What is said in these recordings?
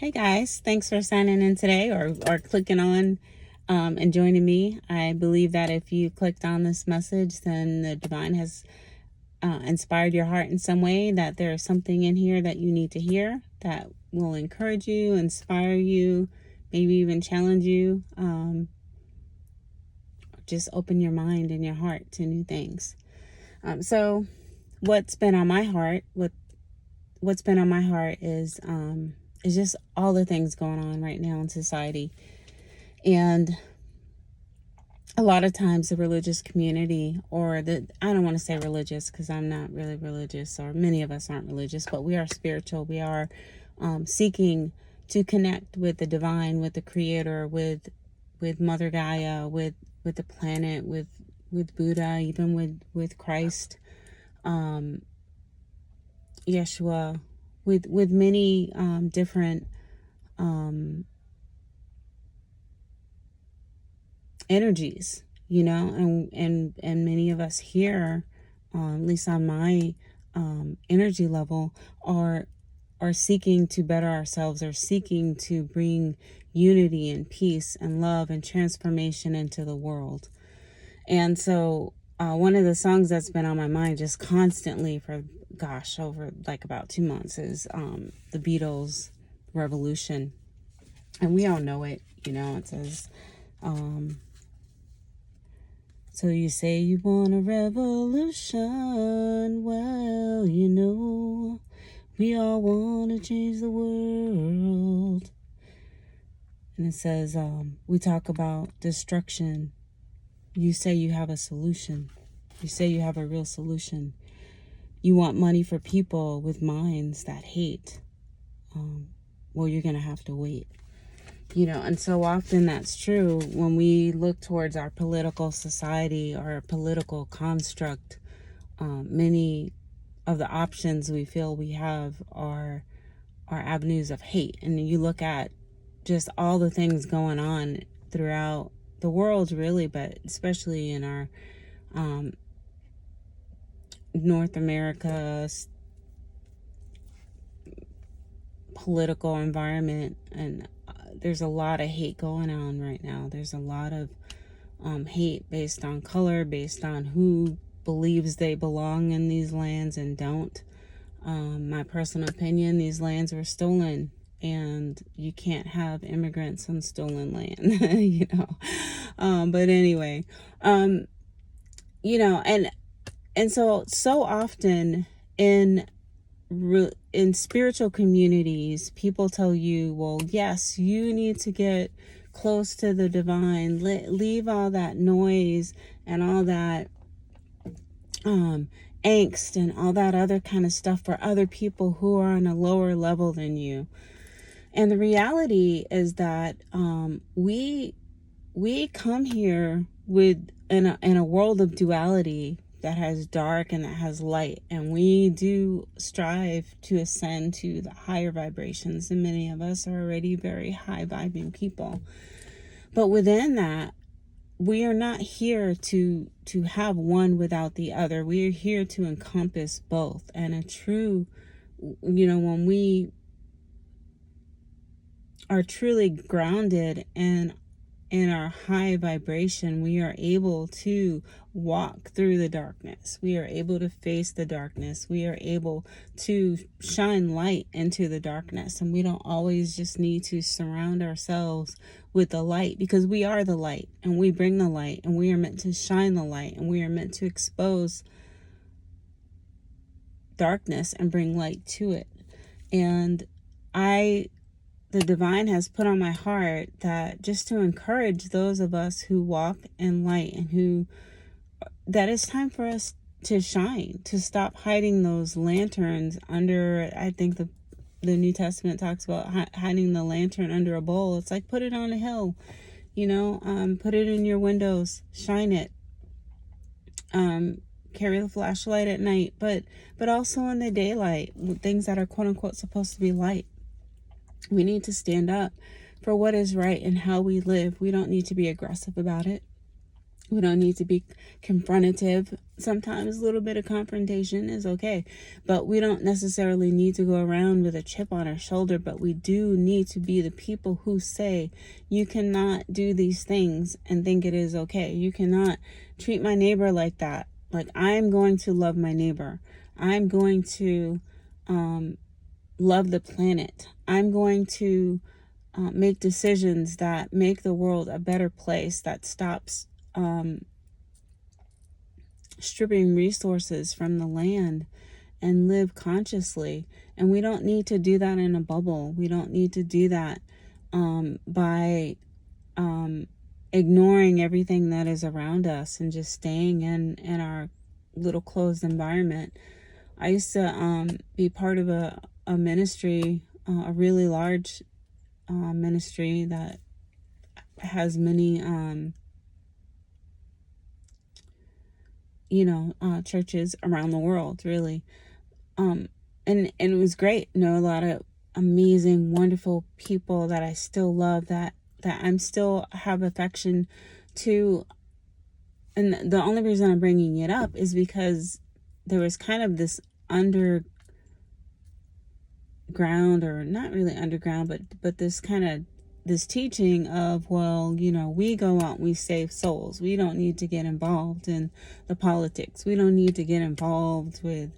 Hey guys, thanks for signing in today or clicking on and joining me. I believe that if you clicked on this message, then the divine has inspired your heart in some way, that there is something in here that you need to hear that will encourage you, inspire you, maybe even challenge you. Just open your mind and your heart to new things. So what's been on my heart, what's been on my heart is just all the things going on right now in society. And a lot of times the religious community, I don't want to say religious because I'm not really religious, or many of us aren't religious, but we are spiritual. We are seeking to connect with the divine, with the creator, with Mother Gaia, with the planet, with Buddha, even with Christ, Yeshua, with many different energies, and many of us here, at least on my energy level, are seeking to better ourselves, are seeking to bring unity and peace and love and transformation into the world. And so one of the songs that's been on my mind just constantly for over like about 2 months is the Beatles' Revolution. And we all know it. It says, so you say you want a revolution, well, we all want to change the world. And it says, we talk about destruction. You say you have a solution. You say you have a real solution. You want money for people with minds that hate. Well, you're going to have to wait. And so often that's true when we look towards our political society, our political construct. Many of the options we feel we have are avenues of hate. And you look at just all the things going on throughout the world, really, but especially in our North America political environment, and there's a lot of hate going on right now. There's a lot of hate based on color, based on who believes they belong in these lands and don't. My personal opinion, these lands were stolen, and you can't have immigrants on stolen land, but anyway, and so often in spiritual communities, people tell you, well, yes, you need to get close to the divine, leave all that noise and all that angst and all that other kind of stuff for other people who are on a lower level than you. And the reality is that we come here in a world of duality that has dark and that has light, and we do strive to ascend to the higher vibrations, and many of us are already very high vibing people. But within that, we are not here to have one without the other. We are here to encompass both. And a true, when we are truly grounded and in our high vibration, we are able to walk through the darkness. We are able to face the darkness. We are able to shine light into the darkness. And we don't always just need to surround ourselves with the light, because we are the light and we bring the light, and we are meant to shine the light, and we are meant to expose darkness and bring light to it. And the divine has put on my heart that just to encourage those of us who walk in light, and that it's time for us to shine, to stop hiding those lanterns under, I think the New Testament talks about hiding the lantern under a bowl. It's like, put it on a hill, put it in your windows, shine it, carry the flashlight at night, but also in the daylight, things that are quote unquote supposed to be light. We need to stand up for what is right and how we live. We don't need to be aggressive about it. We don't need to be confrontative. Sometimes a little bit of confrontation is okay, but we don't necessarily need to go around with a chip on our shoulder. But we do need to be the people who say, you cannot do these things and think it is okay. You cannot treat my neighbor like that. Like, I'm going to love my neighbor. I'm going to love the planet. I'm going to make decisions that make the world a better place, that stops stripping resources from the land, and live consciously. And we don't need to do that in a bubble. We don't need to do that by ignoring everything that is around us and just staying in our little closed environment. I used to be part of a ministry, a really large ministry that has many churches around the world, really. And it was great. A lot of amazing, wonderful people that I still love, that I'm still have affection to. And the only reason I'm bringing it up is because there was kind of this underground, or not really underground, but this kind of this teaching of, well, we go out, we save souls. We don't need to get involved in the politics. We don't need to get involved with,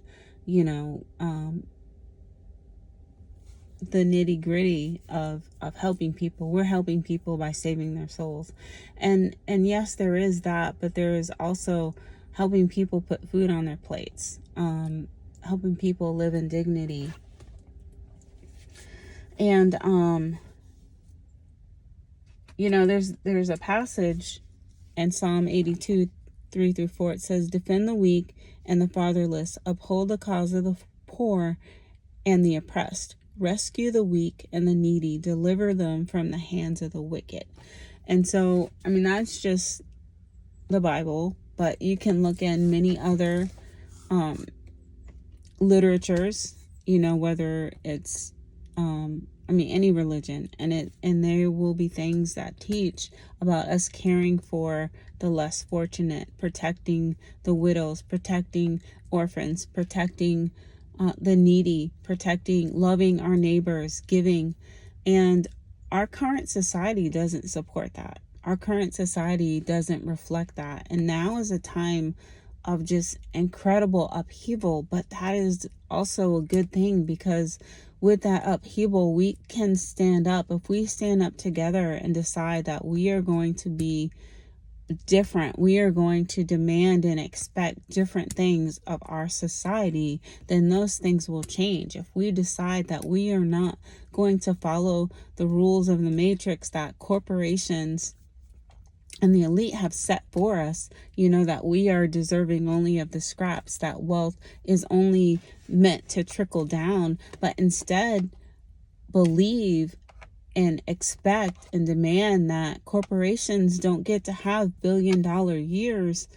the nitty gritty of helping people. We're helping people by saving their souls. And yes, there is that, but there is also helping people put food on their plates, helping people live in dignity. And, there's a passage in Psalm 82, 3-4. It says, defend the weak and the fatherless, uphold the cause of the poor and the oppressed, rescue the weak and the needy, deliver them from the hands of the wicked. And so, that's just the Bible, but you can look in many other literatures, whether it's any religion, and there will be things that teach about us caring for the less fortunate, protecting the widows, protecting orphans, protecting the needy, protecting, loving our neighbors, giving. And our current society doesn't support that. Our current society doesn't reflect that. And now is a time of just incredible upheaval, but that is also a good thing, because with that upheaval, we can stand up. If we stand up together and decide that we are going to be different, we are going to demand and expect different things of our society, then those things will change. If we decide that we are not going to follow the rules of the matrix that corporations and the elite have set for us, that we are deserving only of the scraps, that wealth is only meant to trickle down, but instead believe and expect and demand that corporations don't get to have billion-dollar years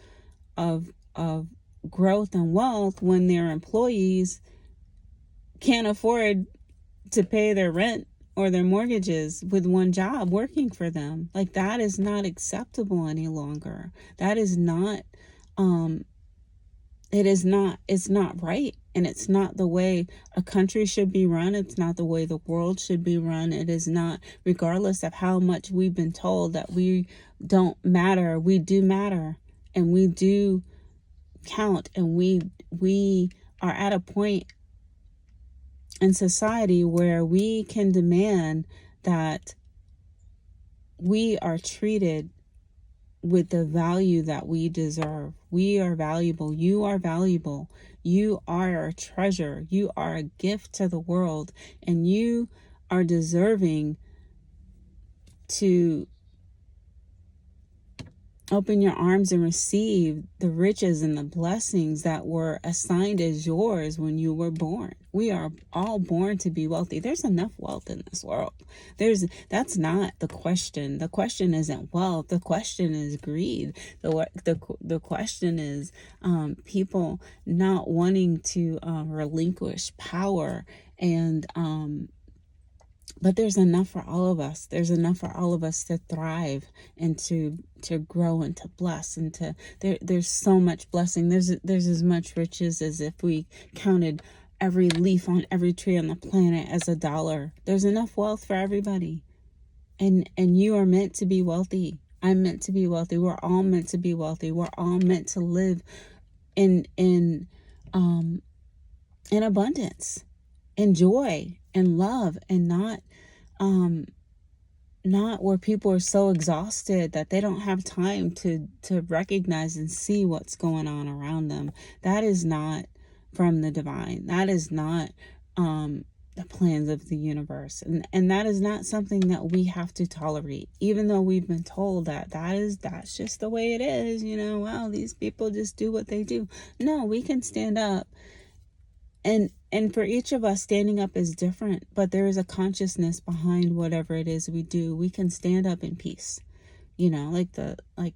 of growth and wealth when their employees can't afford to pay their rent or their mortgages with one job working for them. Like, that is not acceptable any longer. That is not, it's not right. And it's not the way a country should be run. It's not the way the world should be run. It is not, regardless of how much we've been told that we don't matter. We do matter, and we do count, and we are at a point in society where we can demand that we are treated with the value that we deserve. We are valuable. You are valuable. You are a treasure. You are a gift to the world, and you are deserving to open your arms and receive the riches and the blessings that were assigned as yours when you were born. We are all born to be wealthy. There's enough wealth in this world. That's not the question. The question isn't wealth. The question is greed. The question is people not wanting to relinquish power and But there's enough for all of us. There's enough for all of us to thrive and to grow and to bless and to there's so much blessing. There's as much riches as if we counted every leaf on every tree on the planet as $1. There's enough wealth for everybody. And you are meant to be wealthy. I'm meant to be wealthy. We're all meant to be wealthy. We're all meant to live in abundance, in joy, and love, and not where people are so exhausted that they don't have time to recognize and see what's going on around them. That is not from the divine. That is not the plans of the universe, and that is not something that we have to tolerate, even though we've been told that's just the way it is. Well, these people just do what they do. No, we can stand up, and for each of us, standing up is different, but there is a consciousness behind whatever it is we do. We can stand up in peace, like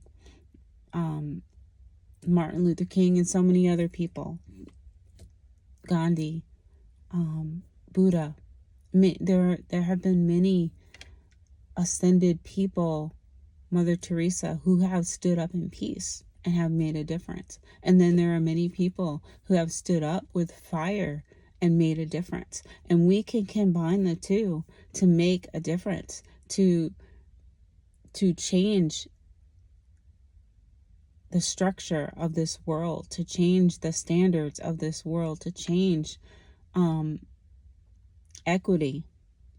Martin Luther King and so many other people, Gandhi, Buddha. There have been many ascended people, Mother Teresa, who have stood up in peace and have made a difference. And then there are many people who have stood up with fire and made a difference. And we can combine the two to make a difference, to change the structure of this world, to change the standards of this world, to change equity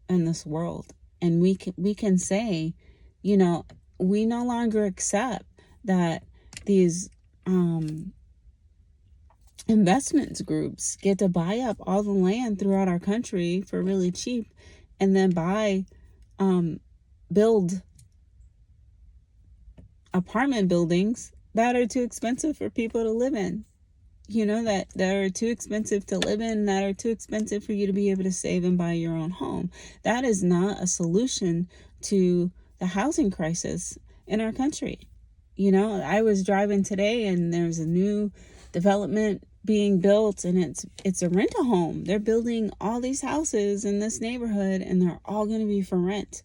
in this world. And we can say, we no longer accept that these investments groups get to buy up all the land throughout our country for really cheap, and then build apartment buildings that are too expensive for people to live in. That are too expensive to live in, that are too expensive for you to be able to save and buy your own home. That is not a solution to the housing crisis in our country. I was driving today and there's a new development being built, and it's a rent-a-home. They're building all these houses in this neighborhood, and they're all going to be for rent.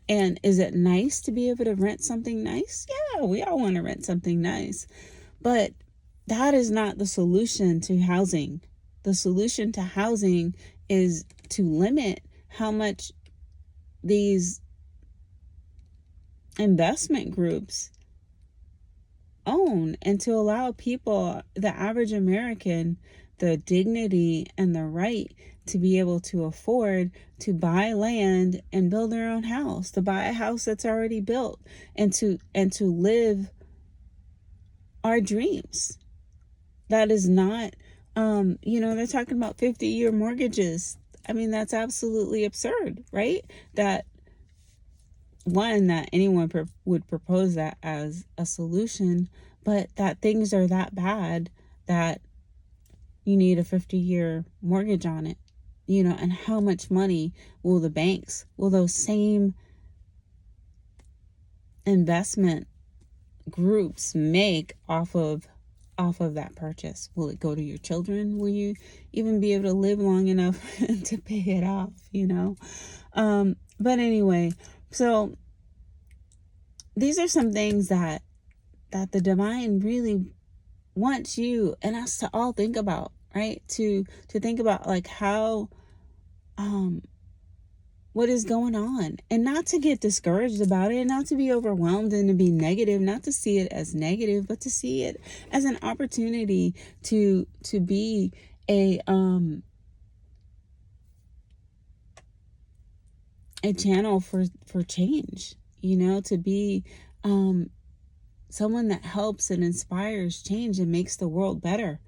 And is it nice to be able to rent something nice? Yeah, we all want to rent something nice. But that is not the solution to housing. The solution to housing is to limit how much these investment groups own, and to allow people, the average American, the dignity and the right to be able to afford to buy land and build their own house, to buy a house that's already built, and to live our dreams. That is not, they're talking about 50-year mortgages. I mean, that's absolutely absurd, right? That anyone would propose that as a solution, but that things are that bad that you need a 50-year mortgage on it, and how much money will those same investment groups make off of that purchase? Will it go to your children? Will you even be able to live long enough to pay it off? But anyway, so these are some things that the divine really wants you and us to all think about, right? To think about, like, how what is going on, and not to get discouraged about it, and not to be overwhelmed and to be negative, not to see it as negative, but to see it as an opportunity to be a channel for change, to be someone that helps and inspires change and makes the world better.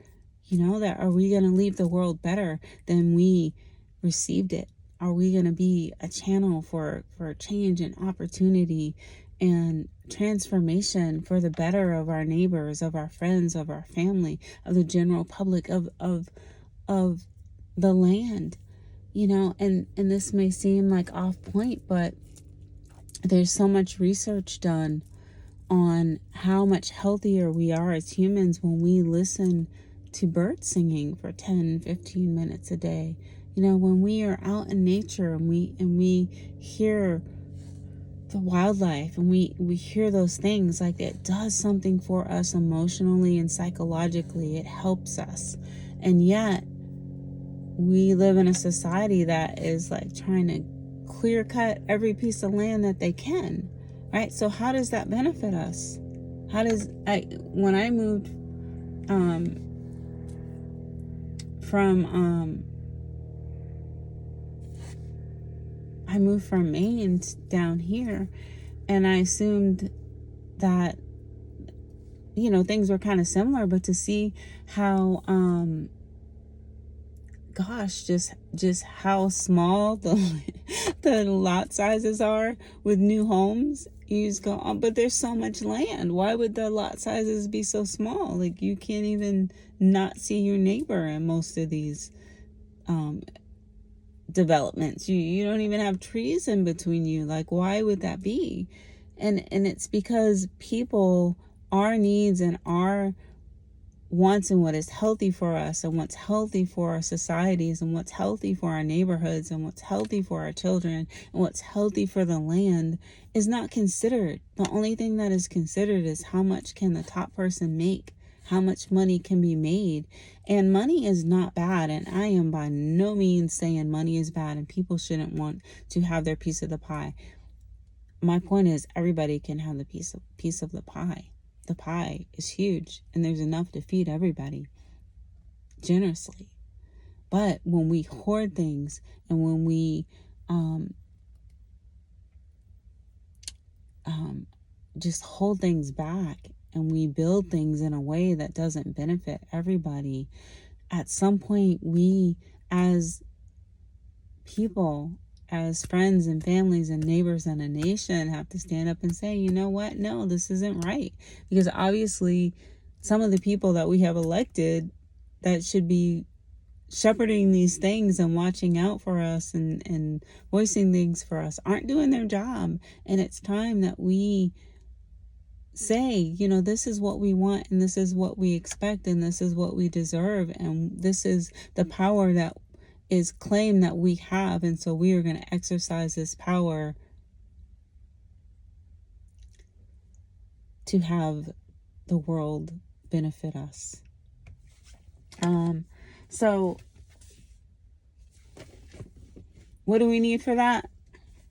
That are we going to leave the world better than we received it? Are we going to be a channel for change and opportunity and transformation for the better of our neighbors, of our friends, of our family, of the general public, of the land? And this may seem like off point, but there's so much research done on how much healthier we are as humans when we listen to birds singing for 10, 15 minutes a day. You know, when we are out in nature and we hear the wildlife and we hear those things, like, it does something for us emotionally and psychologically. It helps us. And yet we live in a society that is like trying to clear cut every piece of land that they can, right? So how does that benefit us? When I moved I moved from Maine down here, and I assumed that, you know, things were kind of similar, but to see how just how small the lot sizes are with new homes, you just go, oh, but there's so much land. Why would the lot sizes be so small? Like, you can't even not see your neighbor in most of these developments. You don't even have trees in between you. Like, why would that be? And it's because people, our needs and our wants and what is healthy for us and what's healthy for our societies and what's healthy for our neighborhoods and what's healthy for our children and what's healthy for the land is not considered. The only thing that is considered is how much can the top person make, how much money can be made. And money is not bad, and I am by no means saying money is bad and people shouldn't want to have their piece of the pie. My point is, everybody can have the piece of the pie. The pie is huge, and there's enough to feed everybody generously. But when we hoard things, and when we just hold things back, and we build things in a way that doesn't benefit everybody, at some point we, as people, as friends and families and neighbors and a nation, have to stand up and say, you know what? No, this isn't right. Because obviously some of the people that we have elected that should be shepherding these things and watching out for us and voicing things for us aren't doing their job. And it's time that we say, you know, this is what we want, and this is what we expect, and this is what we deserve, and this is the power that is claimed that we have, and so we are going to exercise this power to have the world benefit us. So what do we need for that?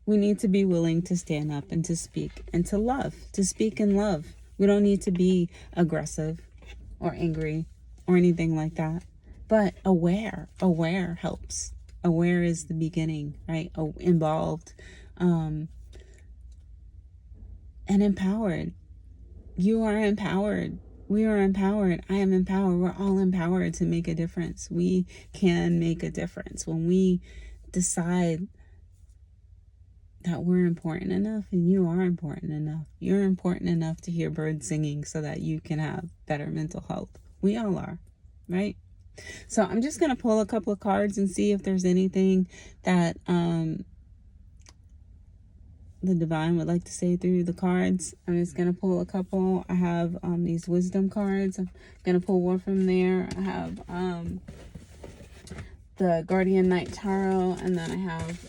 We need to be willing to stand up and to speak and to love, to speak in love. We don't need to be aggressive or angry or anything like that. But aware helps. Aware is the beginning, right? Involved, and empowered. You are empowered. We are empowered. I am empowered. We're all empowered to make a difference. We can make a difference when we decide that we're important enough, and you are important enough. You're important enough to hear birds singing so that you can have better mental health. We all are, right? So I'm just going to pull a couple of cards and see if there's anything that the Divine would like to say through the cards. I'm just going to pull a couple. I have these wisdom cards. I'm going to pull one from there. I have the Guardian Night Tarot, and then I have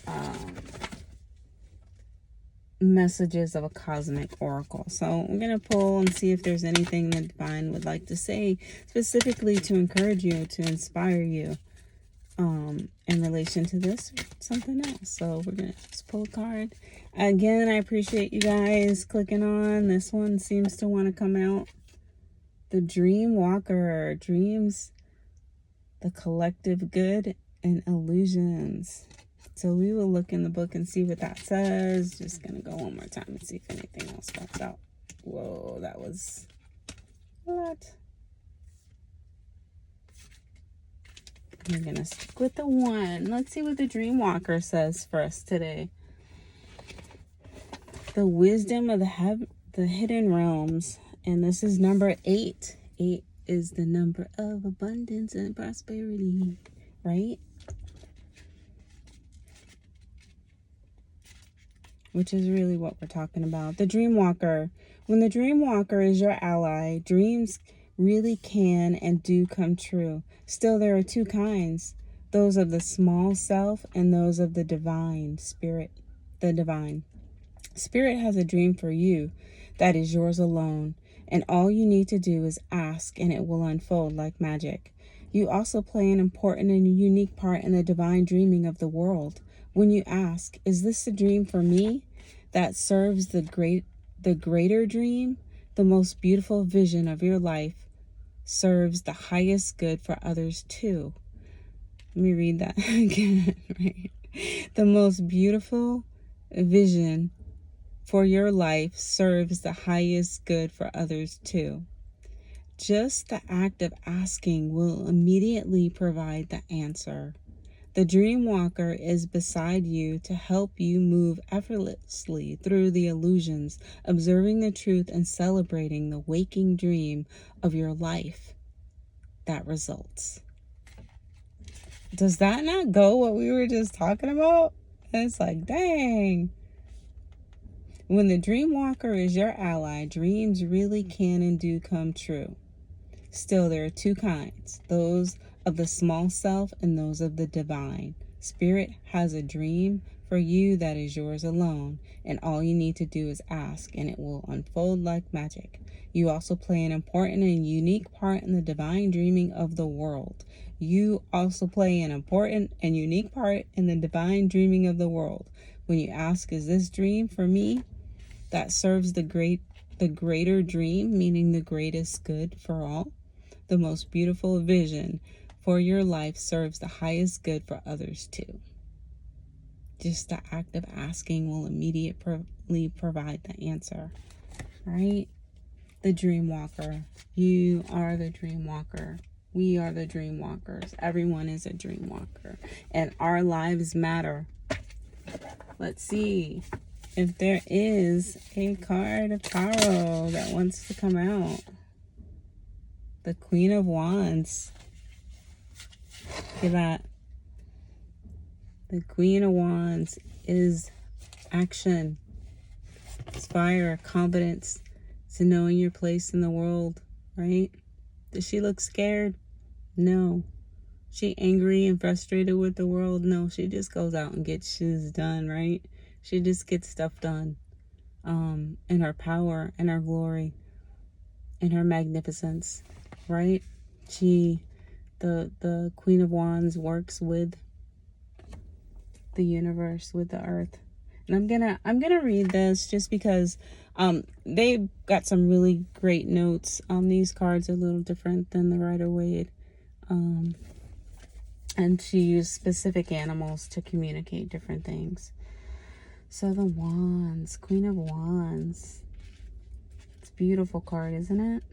messages of a cosmic oracle. So I'm going to pull and see if there's anything the Divine would like to say specifically to encourage you, to inspire you in relation to this or something else. So we're going to just pull a card. Again, I appreciate you guys clicking on. This one seems to want to come out. The Dream Walker. Dreams, the collective good, and illusions. So we will look in the book and see what that says. Just going to go one more time and see if anything else pops out. Whoa, that was a lot. I'm going to stick with the one. Let's see what the Dream Walker says for us today. The wisdom of the hidden realms. And this is number 8. 8 is the number of abundance and prosperity, right? Which is really what we're talking about. The Dream Walker. When the Dream Walker is your ally, dreams really can and do come true. Still, there are two kinds. those of the small self and those of the divine spirit, the divine. Spirit has a dream for you that is yours alone, and all you need to do is ask and it will unfold like magic. You also play an important and unique part in the divine dreaming of the world. When you ask, is this a dream for me that serves the greater dream, the most beautiful vision of your life serves the highest good for others too. Let me read that again, right? The most beautiful vision for your life serves the highest good for others too. Just the act of asking will immediately provide the answer. The dream walker is beside you to help you move effortlessly through the illusions, observing the truth and celebrating the waking dream of your life that results. Does that not go what we were just talking about? It's like, dang. When the dream walker is your ally, dreams really can and do come true. Still, there are two kinds, those of the small self and those of the divine. Spirit has a dream for you that is yours alone, and all you need to do is ask, and it will unfold like magic. You also play an important and unique part in the divine dreaming of the world. You also play an important and unique part in the divine dreaming of the world. When you ask, is this dream for me that serves the greater dream, meaning the greatest good for all? The most beautiful vision for your life serves the highest good for others too. Just the act of asking will immediately provide the answer, right? The dream walker. You are the dream walker. We are the dream walkers. Everyone is a dream walker. And our lives matter. Let's see if there is a card of tarot that wants to come out. The Queen of Wands. Look at that. The Queen of Wands is action. It's fire, confidence. It's knowing your place in the world, right? Does she look scared? No. She angry and frustrated with the world? No, she just goes out and gets shit done, right? She just gets stuff done. In her power, in her glory, in her magnificence, right? The Queen of Wands works with the universe, with the earth. And I'm gonna read this just because they've got some really great notes. These cards are a little different than the Rider-Waite. And she used specific animals to communicate different things. So the Wands, Queen of Wands. It's a beautiful card, isn't it?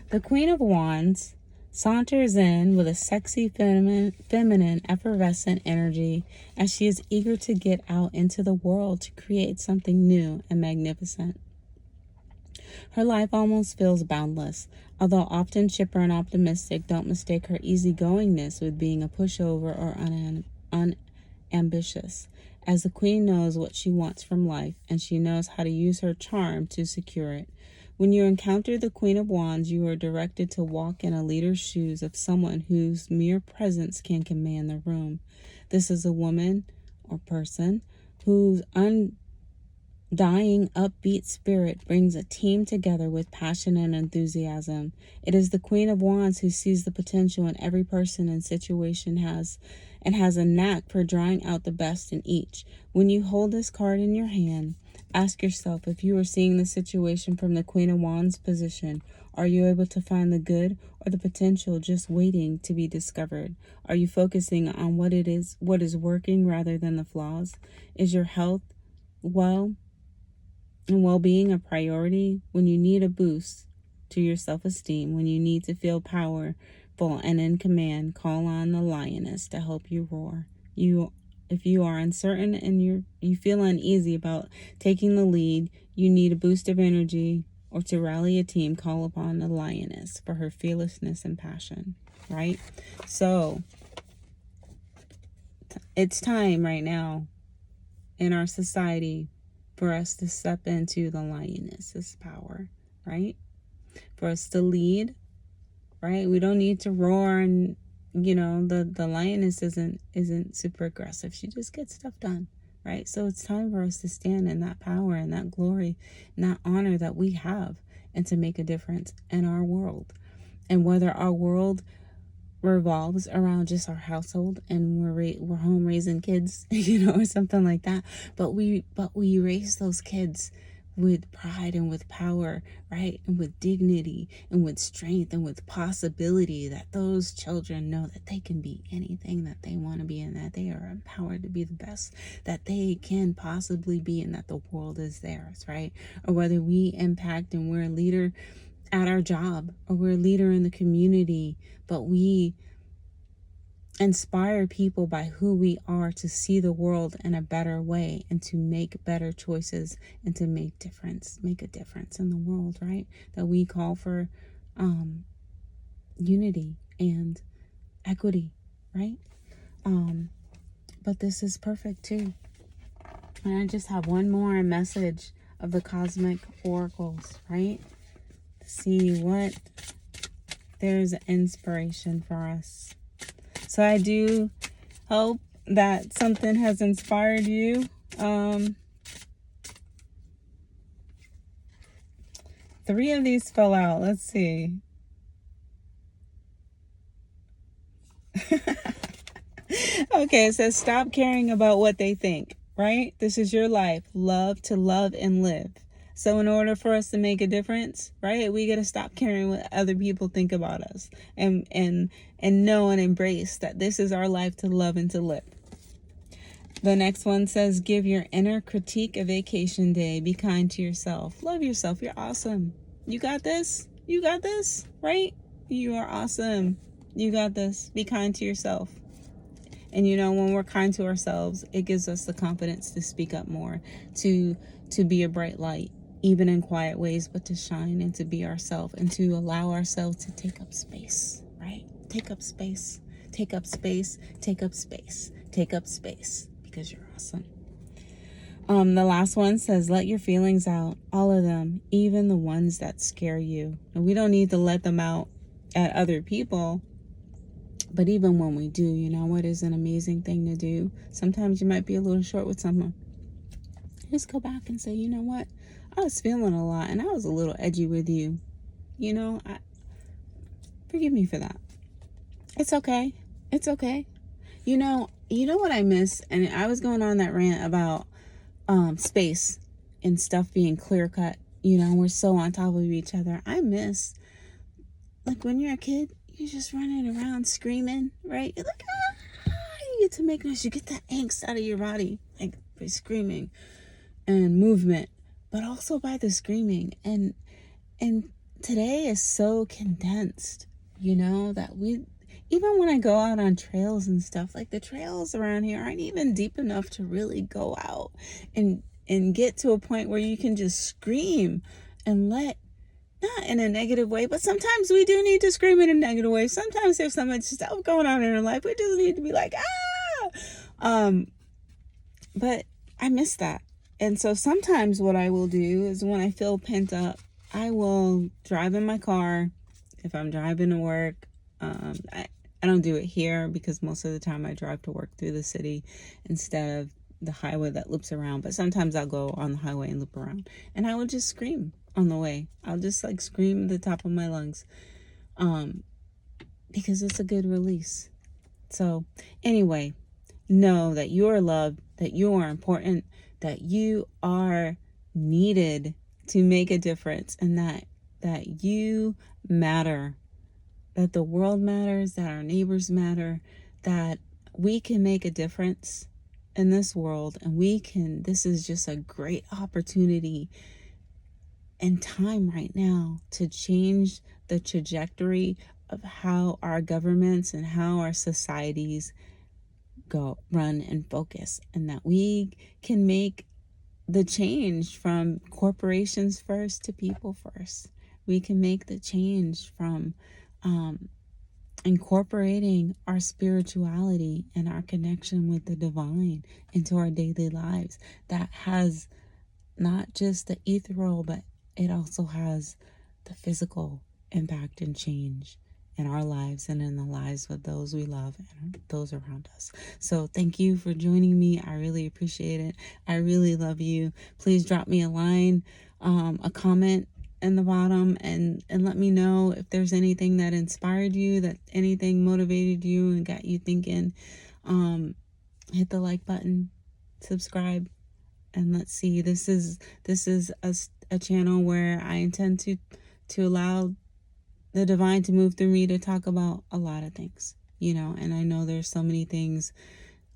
The Queen of Wands saunters in with a sexy, feminine, effervescent energy as she is eager to get out into the world to create something new and magnificent. Her life almost feels boundless. Although often chipper and optimistic, don't mistake her easygoingness with being a pushover or unambitious, as the Queen knows what she wants from life, and she knows how to use her charm to secure it. When you encounter the Queen of Wands, you are directed to walk in a leader's shoes of someone whose mere presence can command the room. This is a woman or person whose undying, upbeat spirit brings a team together with passion and enthusiasm. It is the Queen of Wands who sees the potential in every person and situation has a knack for drawing out the best in each. When you hold this card in your hand, ask yourself if you are seeing the situation from the Queen of Wands position. Are you able to find the good or the potential just waiting to be discovered? Are you focusing on what is working rather than the flaws? Is your health and well-being a priority? When you need a boost to your self-esteem, when you need to feel powerful and in command, call on the lioness to help you roar. If you are uncertain and you feel uneasy about taking the lead, you need a boost of energy, or to rally a team, call upon the lioness for her fearlessness and passion, right? So it's time right now in our society for us to step into the lioness's power, right? For us to lead, right? We don't need to roar and the lioness isn't super aggressive. She just gets stuff done, right? So it's time for us to stand in that power and that glory and that honor that we have, and to make a difference in our world. And whether our world revolves around just our household and we're home raising kids, or something like that, but we raise those kids with pride and with power, right? And with dignity and with strength and with possibility, that those children know that they can be anything that they want to be, and that they are empowered to be the best that they can possibly be, and that the world is theirs, right? Or whether we impact and we're a leader at our job, or we're a leader in the community, but we inspire people by who we are to see the world in a better way, and to make better choices, and to make a difference in the world, right? That we call for unity and equity, right? But this is perfect too. And I just have one more message of the cosmic oracles, right? To see what there's inspiration for us. So I do hope that something has inspired you. 3 of these fell out. Let's see. Okay, it says stop caring about what they think, right? This is your life. Love to love and live. So in order for us to make a difference, right, we got to stop caring what other people think about us, and know and embrace that this is our life to love and to live. The next one says, give your inner critique a vacation day. Be kind to yourself. Love yourself. You're awesome. You got this. You got this, right? You are awesome. You got this. Be kind to yourself. And when we're kind to ourselves, it gives us the confidence to speak up more, to be a bright light, even in quiet ways, but to shine and to be ourselves, and to allow ourselves to take up space, right? Take up space, take up space, take up space, take up space, because you're awesome. The last one says, let your feelings out, all of them, even the ones that scare you. And we don't need to let them out at other people. But even when we do, what is an amazing thing to do? Sometimes you might be a little short with someone. Just go back and say, you know what? I was feeling a lot and I was a little edgy with you. Forgive me for that. It's okay. It's okay. You know what I miss? And I was going on that rant about space and stuff being clear cut. We're so on top of each other. I miss, like, when you're a kid, you're just running around screaming, right? You're like, you get to make noise. You get that angst out of your body, like, by screaming and movement, but also by the screaming. And today is so condensed, that even when I go out on trails and stuff, like, the trails around here aren't even deep enough to really go out and get to a point where you can just scream and not in a negative way, but sometimes we do need to scream in a negative way. Sometimes there's so much stuff going on in our life. We just need to be like, but I miss that. And so sometimes what I will do is, when I feel pent up, I will drive in my car. If I'm driving to work, I don't do it here, because most of the time I drive to work through the city instead of the highway that loops around. But sometimes I'll go on the highway and loop around, and I will just scream on the way. I'll just scream at the top of my lungs, because it's a good release. So anyway, know that you are loved, that you are important, that you are needed to make a difference, and that you matter, that the world matters, that our neighbors matter, that we can make a difference in this world, and this is just a great opportunity and time right now to change the trajectory of how our governments and how our societies run and focus, and that we can make the change from corporations first to people first. We can make the change from incorporating our spirituality and our connection with the divine into our daily lives. That has not just the ethereal, but it also has the physical impact and change. in our lives and in the lives of those we love and those around us. So thank you for joining me. I really appreciate it. I really love you. Please drop me a line, a comment in the bottom, and let me know if there's anything that inspired you, that anything motivated you and got you thinking. Hit the like button, subscribe, and let's see. This is a channel where I intend to allow the divine to move through me to talk about a lot of things, and I know there's so many things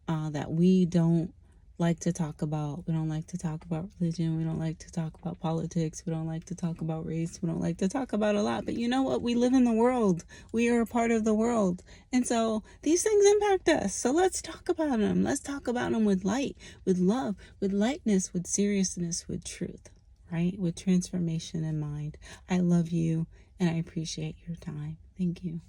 that we don't like to talk about. We don't like to talk about religion. We don't like to talk about politics. We don't like to talk about race. We don't like to talk about a lot. But you know what? We live in the world. We are a part of the world. And so these things impact us. So let's talk about them. Let's talk about them with light, with love, with lightness, with seriousness, with truth, right? With transformation in mind. I love you and I appreciate your time. Thank you.